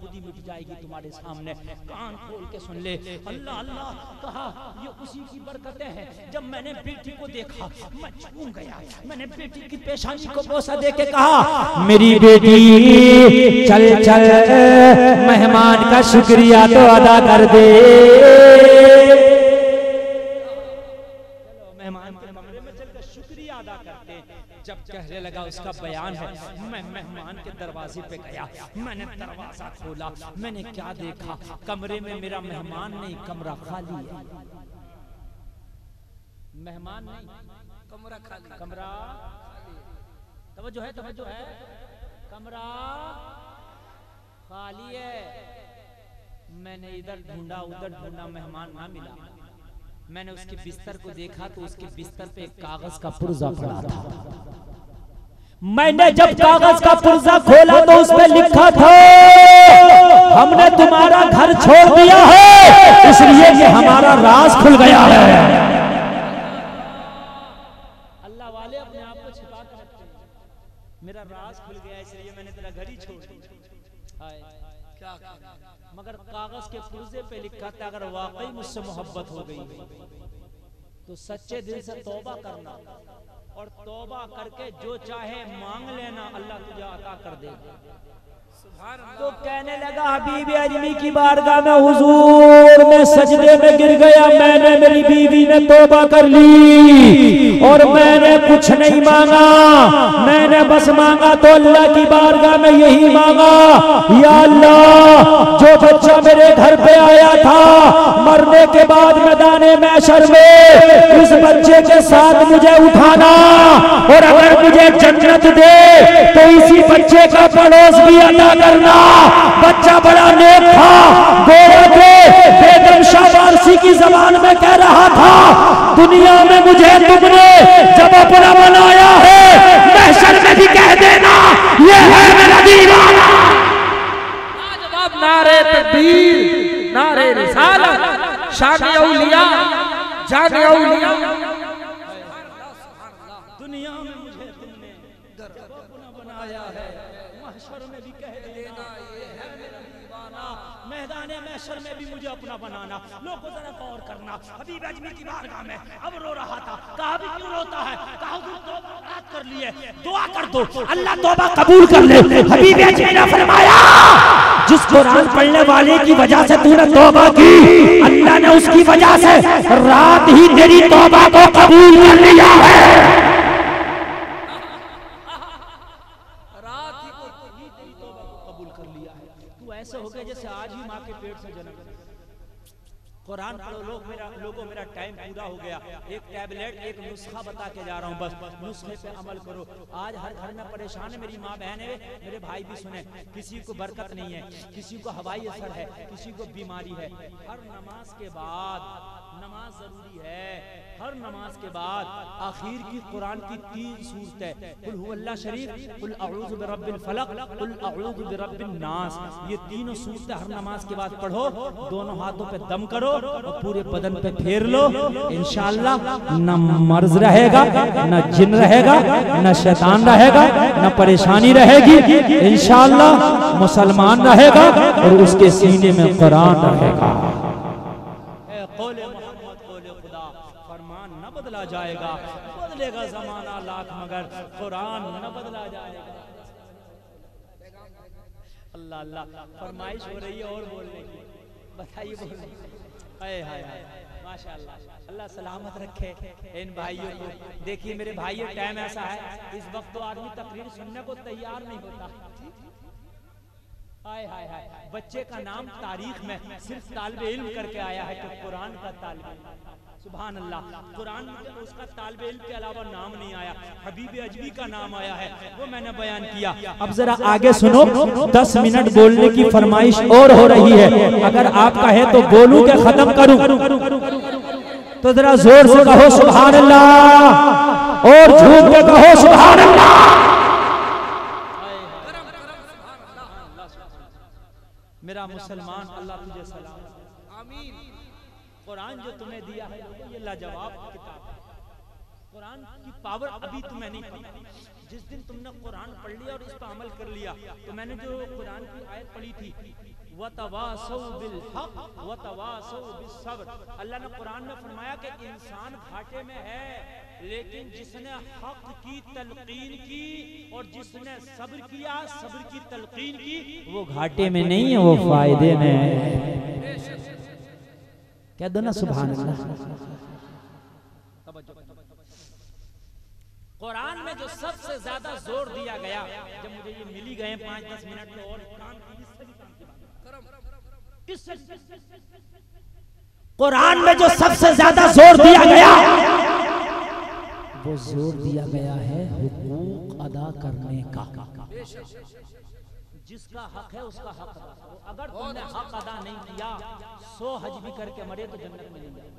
खुद ही मिट जाएगी तुम्हारे सामने। कान खोल के सुन ले। अल्लाह अल्लाह कहा, ये उसी की बरकतें हैं। जब मैंने बेटी को देखा मैं झूम गया। मैंने बेटी की पेशानी को बोसा दे के कहा, मेरी बेटी चल चल मेहमान का शुक्रिया तो अदा कर दे। चलो मेहमान के कमरे में चलकर शुक्रिया अदा करते। जब कहने लगा, उसका बयान है, मैं मेहमान के दरवाजे पे गया, मैंने दरवाजा खोला, मैंने क्या देखा, कमरे में मेरा मेहमान नहीं, कमरा खाली है। मेहमान नहीं, कमरा खाली। कमरा, तवज्जो है, तवज्जो है, कमरा खाली है। मैंने इधर ढूंढा उधर ढूंढा, मेहमान ना मिला। मैंने उसके बिस्तर को देखा तो उसके बिस्तर पे एक कागज का पुर्जा पड़ा था। मैंने जब कागज का पुर्जा खोला तो उसमें लिखा था, हमने तुम्हारा घर छोड़ दिया है इसलिए कि हमारा राज खुल गया है। अल्लाह वाले अपने आप को छिपा कर रखते हैं। मेरा राज खुल गया इसलिए मैंने तेरा घर ही छोड़ दिया। क्या मगर कागज के पुर्जे पे लिखा था, अगर वाकई मुझसे मोहब्बत हो गई तो सच्चे दिल से तौबा करना और तौबा करके जो चाहे मांग लेना, अल्लाह तुझे अता कर देगा। तो कहने लगा, हबीब अजमी की बारगाह में हुजूर मैं सजदे में गिर गया। मैंने, मेरी बीवी ने तौबा कर ली और मैंने कुछ नहीं मांगा, मैंने बस मांगा तो अल्लाह की बारगाह में यही मांगा, या अल्लाह जो बच्चा मेरे घर पे आया था मरने के बाद मैदाने महशर में, उस बच्चे के साथ मुझे उठाना और अगर मुझे जन्नत दे तो इसी बच्चे का पड़ोस भी अदा करना। बच्चा बड़ा नेक था, गोरा थे, बेगम शाबारसी की जबान में कह रहा था, दुनिया में मुझे तुमने जब अपना बनाया है महशर में भी कह देना ये है मेरा दीवाना। जवाब नारे तकबीर, नारे रिसालत, शान औलिया, जान औलिया। दुनिया में मुझे तुमने जब अपना बनाया है महशर में भी कह देना ये है मेरा दीवाना। मैदाने महशर में भी मुझे अपना बनाना। लोगों जरा गौर करना, हबीब अजमी की बारगाह में अब रो रहा था। कहा भी क्यों रोता है? कहा तौबा कर लिए, दुआ कर दो अल्लाह तौबा कबूल कर ले। हबीब अजमी ने फरमाया, जिस कुरान पढ़ने वाले की वजह से तूने तौबा की, अल्लाह ने उसकी वजह से रात ही तेरी तौबा को कबूल कर लिया है। ऐसे हो गए जैसे आज ही माँ के पेट से जन्म। कुरान पढ़ो लोगों, मेरा टाइम पूरा हो गया। एक टैबलेट, एक नुस्खा बता के जा रहा हूँ, बस नुस्खे पे अमल करो। आज हर घर में परेशान है, मेरी माँ बहन है, मेरे भाई भी सुने। किसी को बरकत नहीं है, किसी को हवाई असर है, किसी को बीमारी है। हर नमाज के बाद, नमाज जरूरी है, हर नमाज के बाद आखिर की कुरान की 3 सूरतें, कुल हुवल्लाह शरीफ, कुल अऊज़ु बिरब्बिल फलक, कुल अऊज़ु बिरब्बिन नास, ये तीनों सूरतें हर नमाज के बाद पढ़ो। दोनों हाथों पे दम करो और पूरे बदन पे फेर लो। इंशाअल्लाह न मर्ज रहेगा, न जिन रहेगा, न शैतान रहेगा, न परेशानी रहेगी। इंशाअल्लाह मुसलमान रहेगा और उसके सीने में कुरान रहेगा। फरमान न बदला जाएगा, बदलेगा जमाना लाख मगर कुरान न बदला जाएगा। अल्लाह अल्लाह, फरमाइश हो रही है और बोलने की, बताइए बोलने। हाय हाय हाय, माशाअल्लाह, अल्लाह सलामत रखे इन भाइयों को। देखिए मेरे भाइयों, टाइम ऐसा है, इस वक्त तो आदमी तकरीर सुनने को तैयार नहीं होता। हाय हाय हाय, बच्चे का नाम तारीख में सिर्फ तालिब इल्म करके आया है कि कुरान का तालिब इल्म। सुभान अल्लाह, कुरान में उसका तालिब इल्म के अलावा नाम नहीं आया, हबीब अजमी का नाम आया है, वो मैंने बयान किया। अब जरा आगे सुनो, 10 मिनट बोलने की फरमाइश और हो रही है। अगर आप कहे तो बोलूं के खत्म करूं? तो जरा जोर से कहो सुभान अल्लाह और झूम के कहो सुभान अल्लाह। मेरा मुसलमान, अल्लाह तुझे सलाम, आमीन। कुरान जो तुम्हें दिया है ये लाजवाब किताब है। कुरान की पावर अभी तुम्हें नहीं पता। जिस दिन तुमने कुरान पढ़ लिया और इस पर अमल कर लिया, तो मैंने जो कुरान की आयत पढ़ी थी, वतवासौ बिल हक वतवासौ बिस सब्र, अल्लाह ने कुरान में फरमाया कि इंसान घाटे में है, लेकिन जिसने हक की तलकीन की और जिसने सब्र किया, सब्र की तलकीन की, वो घाटे में नहीं है, वो फायदे में है। कह दो ना सुभान अल्लाह। कुरान में जो सबसे ज्यादा जोर दिया गया, जब मुझे ये मिली गए 5-10 मिनट में, और काम कुरान में जो सबसे ज्यादा जोर दिया गया, वो जोर दिया गया है हुकूक अदा करने का। जिसका हक है उसका हक अदा करो। अगर तुमने हक अदा नहीं किया, 100 हज भी करके मरे तो जन्नत में नहीं जाओगे।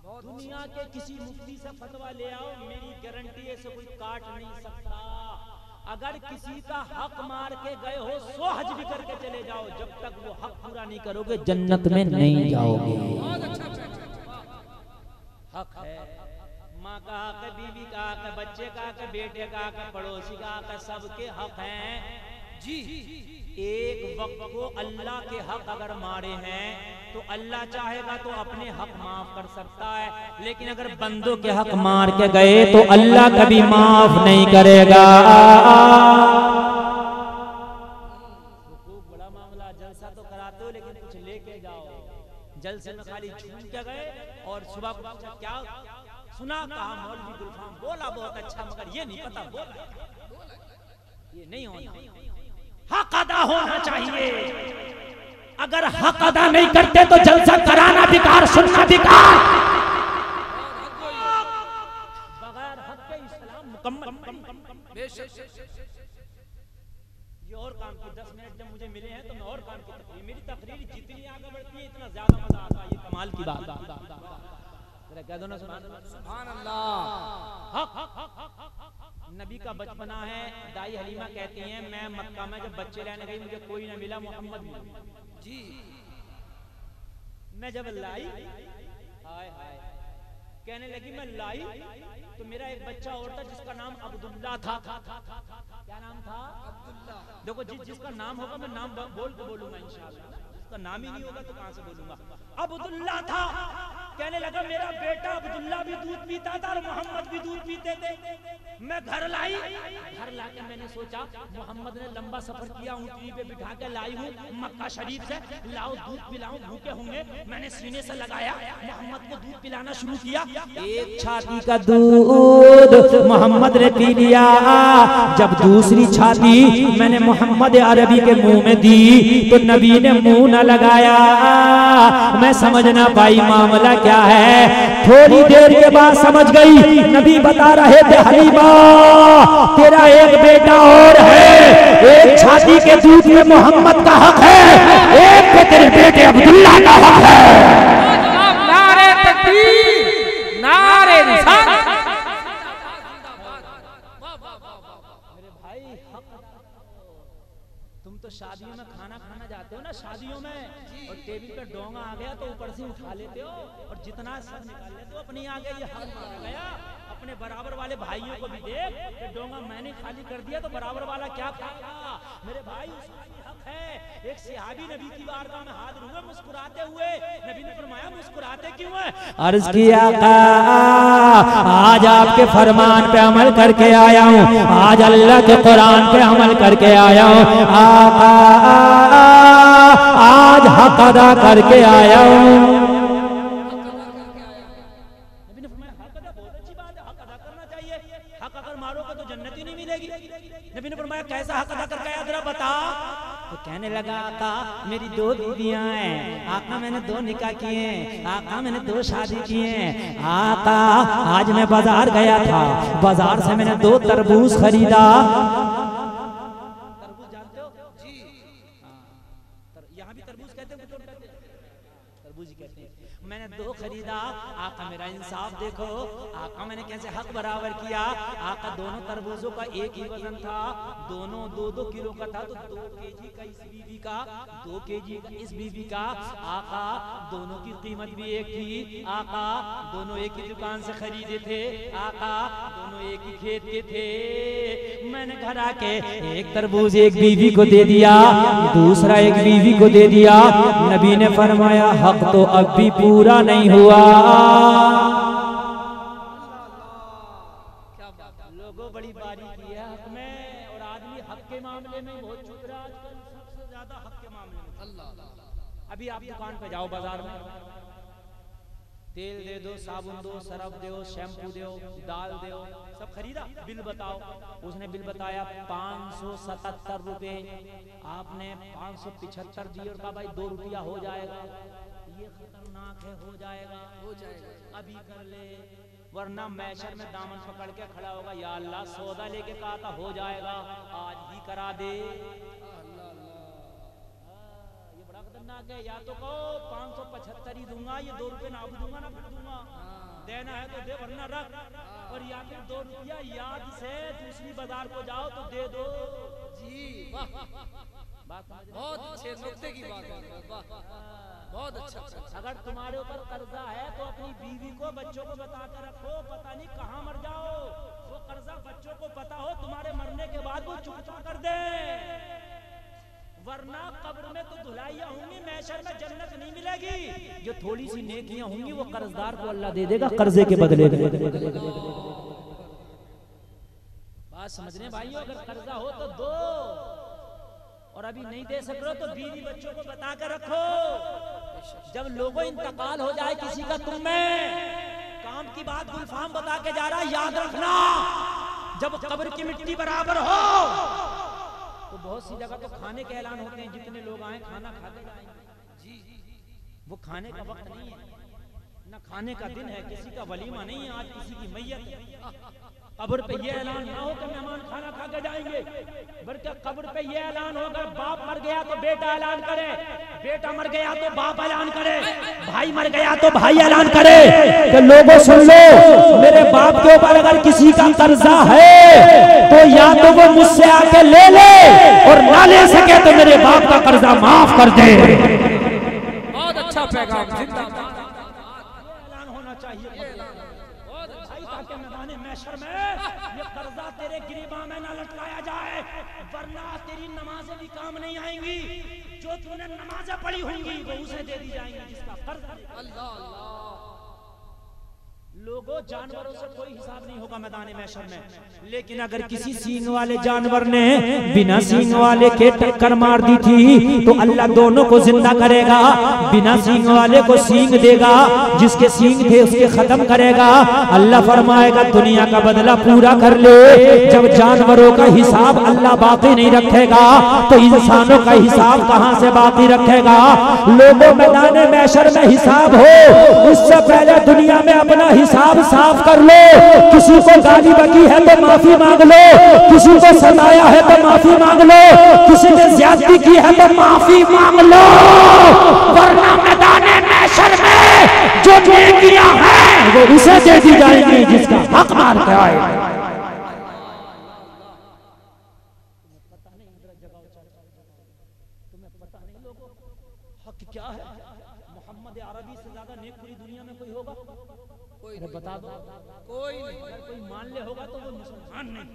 दुनिया के किसी मुफ्ती से फतवा ले आओ, मेरी गारंटी ऐसे कोई काट नहीं सकता। अगर किसी का हक मार के गए हो, 100 हज भी करके चले जाओ, जब तक वो हक पूरा नहीं करोगे जन्नत में नहीं जाओगे। हक है माँ का हक है, बीवी का हक है, बच्चे का हक है, बेटे का हक है, पड़ोसी का हक है, सबके हक हैं जी। एक वक्त को अल्लाह के हक अगर मारे हैं तो अल्लाह चाहेगा तो अपने हक माफ कर सकता है, लेकिन अगर बंदों के हक मार के गए तो अल्लाह कभी माफ नहीं करेगा। बड़ा मामला, जलसा तो कराते हो लेकिन कुछ लेके जाओ। जलसे में खाली झूम के गए और सुबह क्या सुना, कहा मौलवी गुलफाम बोला बहुत अच्छा, मगर ये नहीं पता बोला, ये नहीं होना। हक अदा होना चाहिए। अगर हक अदा नहीं करते तो जलसा कराना बेकार, सुनना बेकार। बगैर हक के इस्लाम मुकम्मल। ये और काम की 10 मिनट जब मुझे मिले हैं तो मैं और काम की तकरीर, मेरी तकरीर जितनी आगे बढ़ती है इतना ज्यादा मजा आता है। ये कमाल की बात। कह दो ना सुभान अल्लाह। नबी का बचपना है। दाई हलीमा कहती हैं, मैं मक्का में जब बच्चे लेने गई मुझे कोई ना मिला, मोहम्मद जी। मैं जब लाई, हाय हाय कहने लगी, मैं लाई तो मेरा एक बच्चा और था जिसका नाम अब्दुल्ला था। क्या नाम था? अब्दुल्ला। देखो जिसका नाम होगा मैं नाम बोल के बोलूंगा इंशाअल्लाह, जिसका नाम ही नहीं होगा तो कहां से बोलूंगा। अब्दुल्ला था। कहने लगा मेरा बेटा अब्दुल्ला भी दूध पीता था और मोहम्मद भी दूध पीते थे। मैं घर लाई, घर लाके मैंने सोचा मोहम्मद ने लंबा सफर किया, ऊंटनी पे बिठा के लाई हूँ मक्का शरीफ से, लाओ दूध पिलाऊं, भूखे होंगे। मैंने सीने से लगाया, मोहम्मद को दूध पिलाना शुरू किया। एक छाती का दूध मोहम्मद ने पी लिया। जब दूसरी छाती मैंने मोहम्मद अरबी के मुंह में दी तो नबी ने मुंह न लगाया। मैं समझ ना पाई मामला क्या है। थोड़ी देर के बाद समझ गई। नबी बता रहे थे, हलीमा तेरा एक बेटा और है, एक छाती के दूध में मोहम्मद का हक है, एक पे तेरे बेटे अब्दुल्ला का हक है। नारे तकबीर, नारे रिसालत। मेरे भाई तुम तो शादियों में खाना खाना जाते हो ना, शादियों में, और टेबल पे डोंगा आ गया तो ऊपर से उठा लेते हो और जितना सब निकाल लेते हो अपनी आगे। ये हक मारा गया। अपने बराबर वाले भाइयों को भी देख कि डोंगा मैंने खाली कर दिया तो बराबर वाला क्या खाएगा। मेरे भाई उसका भी हक है। एक सहाबी नबी की बारगाह में हाजिर हुए मुस्कुराते हुए। नबी ने फरमाया मुस्कुराते क्यों है? अर्ज किया आज आपके फरमान पे अमल करके आया हूँ, आज अल्लाह के कुरान पे अमल करके आया हूँ, आका आज हक अदा करके आया हूँ। नबी ने फरमाया हक अदा बहुत अच्छी बात है, हक अदा करना चाहिए। हक अगर मारोगे तो जन्नत ही नहीं मिलेगी। नबी ने फरमाया कैसा हक अदा करके आया जरा बता। तो कहने लगा आका मेरी 2 बीवियां हैं, आका मैंने 2 निकाह किए हैं, आका मैंने 2 शादी किए हैं, आका आज मैं बाजार गया था, बाजार से मैंने 2 तरबूज खरीदा। तरबूज जानते हो जी? यहाँ भी तरबूज कहते हैं, तरबूज कहते हैं। मैंने 2 खरीदा, आका मेरा इंसाफ देखो, आका मैंने कैसे हक बराबर किया। आका दोनों तरबूजों का एक ही वजन था, दोनों 2-2 किलो का था, तो 2 केजी का इस बीवी का, 2 केजी का इस बीवी का। आका दोनों की कीमत भी एक थी, आका दोनों एक ही दुकान से खरीदे थे, आका दोनों एक ही खेत के थे। मैंने घर आके एक तरबूज एक बीवी को दे दिया, दूसरा एक बीवी को दे दिया। नबी ने फरमाया हक तो अब भी पूरा नहीं हुआ। लोगों बड़ी बारीकी है हक में, और आदमी हक के मामले में बहुत चुप रहा आजकल, सबसे ज्यादा हक के मामले में। अल्लाह अभी आप दुकान पे जाओ बाजार में, तेल दे दो, साबुन दो, सरफ दो, शैम्पू दो, दाल दो, सब खरीदा, बिल बताओ। उसने बिल बताया 577 रुपए, आपने 575 दिए और कहा भाई 2 रुपया हो जाएगा। ये खतरनाक है, हो जाएगा अभी कर ले, वरना मैशर में दामन पकड़ के खड़ा होगा, या अल्लाह सौदा लेके कहा था हो जाएगा, आज ही करा दे। ये बड़ा खतरनाक है। या तो कहो 575 ही दूंगा, ये 2 रुपए ना भी दूंगा ना फिर दूंगा, देना है तो दे वरना रख। और या फिर 2 रुपया याद से दूसरी बाजार को जाओ तो दे दो जी। बात बहुत अच्छे नुक्ते की बात है, बहुत अच्छा। अगर तुम्हारे ऊपर कर्जा है तो अपनी बीवी को, बच्चों को बता के रखो, पता नहीं कहाँ मर जाओ, वो कर्जा बच्चों को पता हो, तुम्हारे मरने के बाद वो चुकता कर दे, वरना कब्र में तो धुलाइयां होंगी, मैशर में जन्नत नहीं मिलेगी। जो थोड़ी सी नेकियां होंगी वो कर्जदार को अल्लाह दे देगा कर्जे के बदले। बात समझने भाइयों, अगर कर्जा हो तो दो, और अभी नहीं दे सक रहे तो बीवी बच्चों को बता कर रखो। जब लोगों इंतकाल हो जाए किसी का, तुम में काम की बात गुलफाम बता के जा रहा, याद रखना जब कब्र की मिट्टी बराबर हो तो बहुत सी जगह तो खाने के ऐलान होते हैं, जितने लोग आए खाना खाते जाएंगे जी। वो खाने का वक्त नहीं है, ना खाने का दिन है, किसी का वलीमा नहीं है, आज किसी की मैयत है। कब्र पे ये ऐलान ना हो कि मेहमान खाना खा के जाएंगे, बल्कि कब्र पे ये ऐलान होगा, बाप मर गया तो बेटा ऐलान करे, बेटा मर गया तो बाप ऐलान करे, भाई मर गया तो भाई ऐलान करे कि लोगों सुन लो, मेरे बाप के ऊपर अगर किसी का कर्जा है तो या तो वो मुझसे आके ले ले, और ना ले सके तो मेरे बाप का कर्जा माफ कर दे। बहुत अच्छा पैगाम, ऐलान होना चाहिए ताकि मैदाने मैशर में ये कर्जा तेरे गिरबान में ना लटकाया जाए, वरना तेरी नमाजें भी काम नहीं आएंगी, जो तूने नमाजें पढ़ी होंगी वो उसे दे दी जाएंगी जिसका कर्जा। अल्लाह लोगों, जानवरों से कोई हिसाब नहीं होगा मैदान मैशर में, लेकिन अगर किसी सींग वाले जानवर ने बिना सींग वाले के टक्कर मार दी थी तो अल्लाह दोनों को जिंदा करेगा, बिना सींग वाले को सींग देगा, जिसके सींग थे उसके खत्म करेगा। अल्लाह फरमाएगा दुनिया का बदला पूरा कर ले। जब जानवरों का हिसाब अल्लाह बाकी नहीं रखेगा तो इंसानों का हिसाब कहां से बाकी रखेगा। लोगों, मैदान मैशर में हिसाब हो, उससे पहले दुनिया में अपना हिसाब साफ कर लो। किसी को गाली बकी है तो माफी मांग लो, किसी को सताया है तो माफी मांग लो, किसी ने ज्यादती की है तो माफी मांग लो, वरना मैदान मैशर में जो नेकियां हैं वो उसे दे दी जाएंगी जिसका हक मार के आए। तुम्हें पता नहीं लोगों हक क्या है? मोहम्मद अरबी से ज्यादा नेक पूरी दुनिया में कोई होगा? कोई बता दो, कोई नहीं। अगर कोई मान ले होगा तो वो मुसलमान नहीं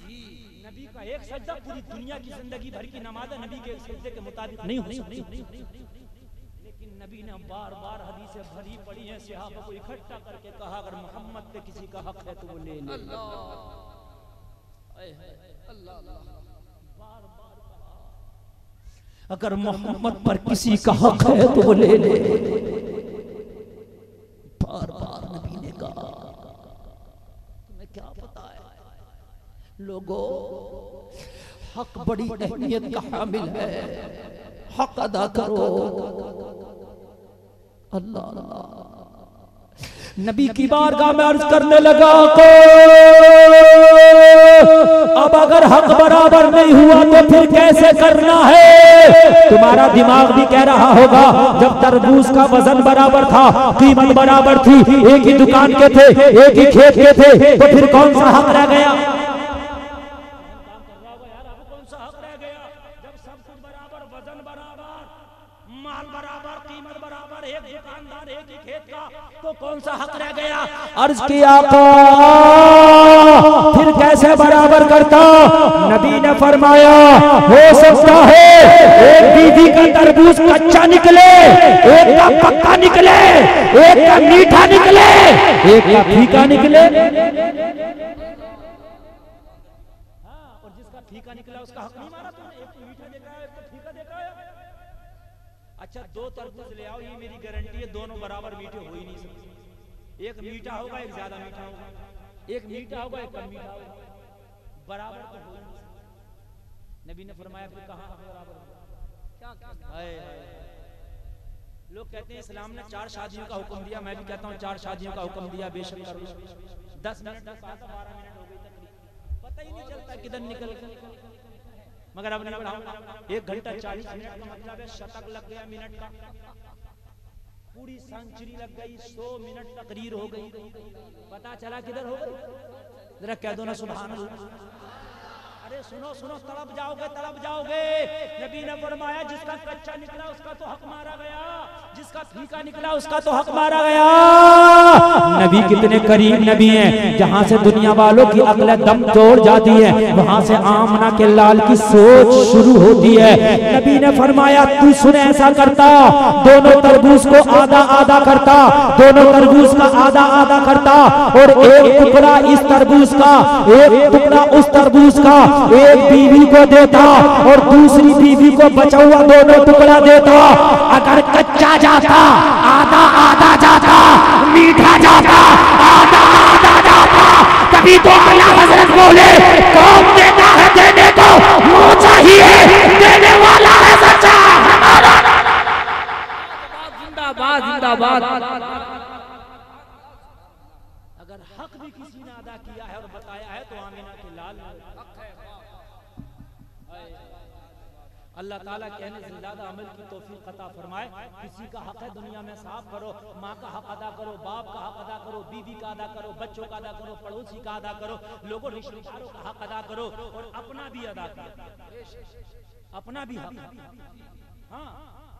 जी। नबी का एक सजदा पूरी दुनिया की जिंदगी भर की नमाज नबी के एक सजदे के मुताबिक नहीं हो सकती, लेकिन नबी ने बार बार हदीसें भरी पड़ी हैं, सहाबा को इकट्ठा करके कहा अगर मोहम्मद पे किसी का हक है तो वो ले ले। अगर मोहम्मद पर किसी का हक है तो वो ले ले। बार बार नबी ने कहा। तुम्हें क्या पता है लोगों, हक बड़ी अहमियत का हामिल है, हक अदा करो। अल्लाह नबी की बारगाह में अर्ज करने लगा को अब अगर हक बराबर नहीं हुआ तो फिर कैसे करना है। तुम्हारा दिमाग भी कह रहा होगा जब तरबूज का वजन बराबर था, कीमत बराबर थी, एक ही दुकान के थे, एक ही खेत के थे, तो फिर कौन सा हक रह गया? कौन सा हक रह गया जब सब कुछ बराबर, वजन बराबर, माल बराबर, कीमत बराबर, एक दुकानदार एक ही खेत का, तो कौन सा हक रह गया? अर्ज किया फिर कैसे बराबर करता? नबी ने फरमाया हो सकता है एक बीवी का तरबूज कच्चा निकले, एक का पक्का निकले, एक का मीठा निकले, एक का फीका निकले। और जिसका फीका निकला उसका हक नहीं मारा तुमने? एक तो मीठा देखा है, एक तो फीका देखा है। अच्छा दो तरबूज ले आओ, ये मेरी गारंटी है दोनों बराबर मीठे हो ही नहीं सकते। एक मीठा होगा, एक ज्यादा मीठा होगा, एक मीठा होगा, एक कम मीठा होगा, बराबर तो हो नहीं सकते। नबी ने फरमाया फिर कहां बराबर क्या? लोग कहते हैं इस्लाम ने 4 शादियों का हुक्म दिया, मैं भी कहता हूँ 4 शादियों का हुक्म दिया, बेशक कर लो। 10 मिनट 12 मिनट हो गई तकरीबन, पता ही नहीं चलता किधर निकल गए। मगर अब नहीं बढ़ाऊंगा, 1 घंटा 40 मिनट का मतलब है शतक लग गया मिनट का, पूरी सेंचुरी लग गई, 100 मिनट तकरीर हो गई, पता चला किधर हो गई। जरा कह दो ना सुभान अल्लाह। अरे सुनो सुनो, तड़प जाओगे तड़प जाओगे। नबी ने फरमाया जिसका कच्चा निकला उसका तो हक मारा गया, जिसका फीका निकला उसका तो हक मारा गया। नबी कितने करीम नबी हैं, जहाँ से दुनिया वालों की अक्ल दम तोड़ जाती है वहाँ से आमना के लाल की सोच शुरू होती है। नबी ने फरमाया तू सुन ऐसा करता, दोनों तरबूज को आधा आधा करता, दोनों तरबूज का आधा आधा करता, और एक टुकड़ा इस तरबूज का, एक टुकड़ा उस तरबूज का एक बीवी को देता और दूसरी बीवी को बचा हुआ दोनों टुकड़ा देता। अगर कच्चा जाता आधा आधा जाता, मीठा जाता आधा आधा जाता। तभी तो अल्लाह हज़रत बोले कौन देता है देने को वो चाहिए, देने वाला है सच्चा। जिंदाबाद जिंदाबाद। अगर हक भी किसी ने अदा किया है और बताया है तो आमिना के लाल अल्लाह ताला कहने से ज्यादा अमल की तौफीक अता फरमाए। किसी का हक है दुनिया में साफ करो, माँ का हक अदा करो, बाप का हक अदा करो, बीवी का अदा करो, बच्चों का अदा करो, पड़ोसी का अदा करो, लोगों रिश्तेदारों का हक अदा करो और अपना भी अदा करो, अपना भी हक। हाँ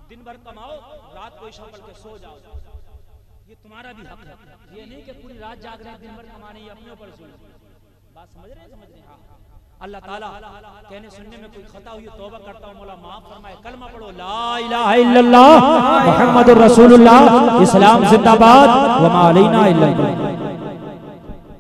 दिन भर कमाओ, रात को ईशा पढ़ के सो जाओ, ये तुम्हारा भी हक है। ये नहीं कि पूरी रात जाग रहे हैं, दिन भर कमाने, ये अपने ऊपर सो। बात समझ रहे? हाँ। अल्लाह ताला कहने सुनने में कोई खता हुई तौबा करता हूँ, मौला माफ फरमाए। कलमा पढ़ो ला इलाहा इल्लल्लाह मुहम्मदुर रसूलुल्लाह, इस्लाम जिंदाबाद, व मा अलैना इल्ला